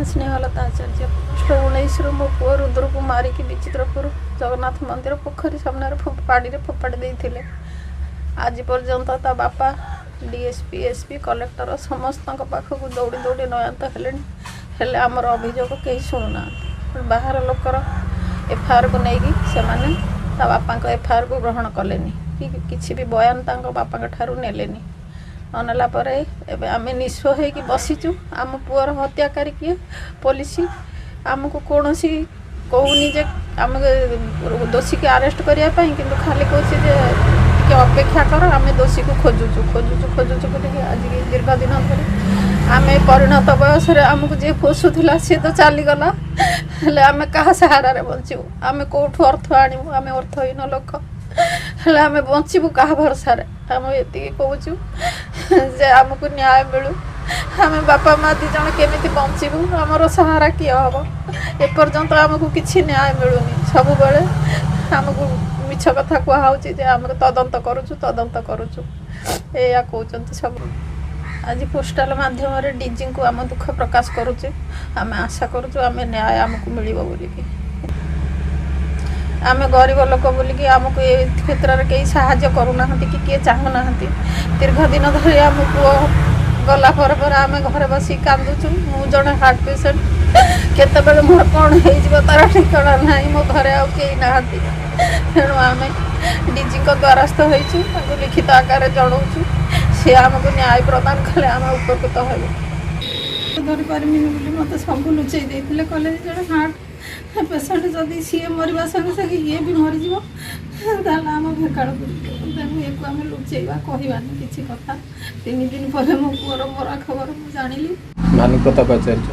स्नेहलता आचार्य 19 मो पुओ रुद्र को मारिकी विचित्रपुर जगन्नाथ मंदिर पोखरी सामने पाड़ी फोपाड़ी देते। आज पर्यंत ता बापा डीएसपी एसपी कलेक्टर समस्त पाखक दौड़ी दौड़ी नयांत हेले आमर अभियोग कहीं शुणुना। बाहर लोकर एफआईआर को लेकिन ता बापा एफआईआर को ग्रहण कलेनि कि किसी भी बयान बापा ठारू नेलेनि। ननेला आम निस्व हो बसीचु। आम पुअर हत्याकारी किए पुलिस आमको कौन कहूनी जे आम दोषी के अरेस्ट करने कि खाली कहे अपेक्षा कर आम दोषी को खोजुचु आज दीर्घ दिन धरी आम परिणत बयस आमको जी पोषुला सी तो चलीगला हेले आम क्या सहारा बचू आम कौटू अर्थ आणु आम अर्थहीन लोक हेले आम बचबू क्या भरसा आम ये कहूँ जे आमको न्याय मिलू आम बापा माँ दी जन केमी बचबू आमर सहारा किए हम एपर्यंत आमको किसी न्याय मिलूनी सब बेले आमको मिछ कथा कहुचे आम तदंत करुचु या कहते सब। आज पोस्टाल माध्यम डीजी को आम दुख प्रकाश करुचे आम आशा करुचु आम न्याय आमको मिल बोलिकी आम गरीब लोक बोलिकी आमको ये क्षेत्र में कई साहाय्य करूना कि किए चाहूना दीर्घ दिन धरी आम पुओ गला पर आम घर बस कांदुचु। मु जड़े हार्ट पेसेंट केतबेले मोर कौन हो तार ठिकाना ना मो घरे आ कई ना तेणु आम डीजी द्वारस्थ होइछु लिखित आकार जनाऊँ सी आमको न्याय प्रदान कले आम उपकृत हो धरी पारमी मत सब लुचई देते कले जड़े हार्ट पेसेंट जदि सी मरवा संगे संगे ये भी मरीज आम भेकाड़ तेणु ये आम लुचेवा कहवानी किसी कथा 3 दिन पर मो पुअर मरा खबर जानी। मानवप्रताप आचार्य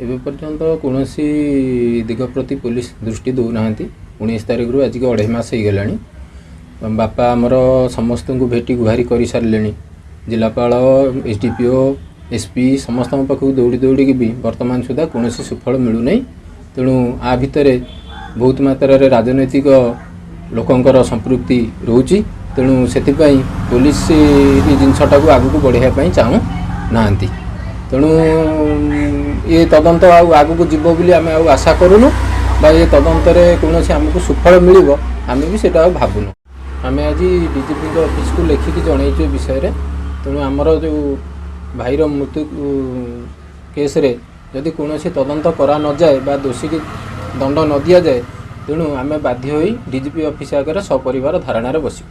एवं पर्यंत कौन दिग प्रति पुलिस दृष्टि दौना 19 तारिख रू आज 2.5 मास हो गला। बापा आमर समस्त को भेटी गुहारी कर सारे जिलापाल एसडीपीओ एसपी समस्त पाखक दौड़ी दौड़ी भी वर्तमान सुधा कौन सुफल मिलूना। तेणु आ भितर बहुत मात्रा राजनैतिक लोकंकर संपृक्ति रोची। तेणु से पुलिस जिनसटा को आगू बढ़ाई चाहू ना। तेणु ये तदंत आगू को जीव बोली आम आशा करूनु बा ये तदंतर कौन आमको सुफल मिल आम भी से भावुनु। आम आज डीजीपी ऑफिस को लिखिकी जनईचु विषय। तेणु आमर जो भाईर मृत्यु केस रे जदि कौन तदंत करा न जाए बा दोषी की दंड न दि जाए तेणु आम बाध्य होई डीजीपी ऑफिस आगे सपरिवार धारणा बसू।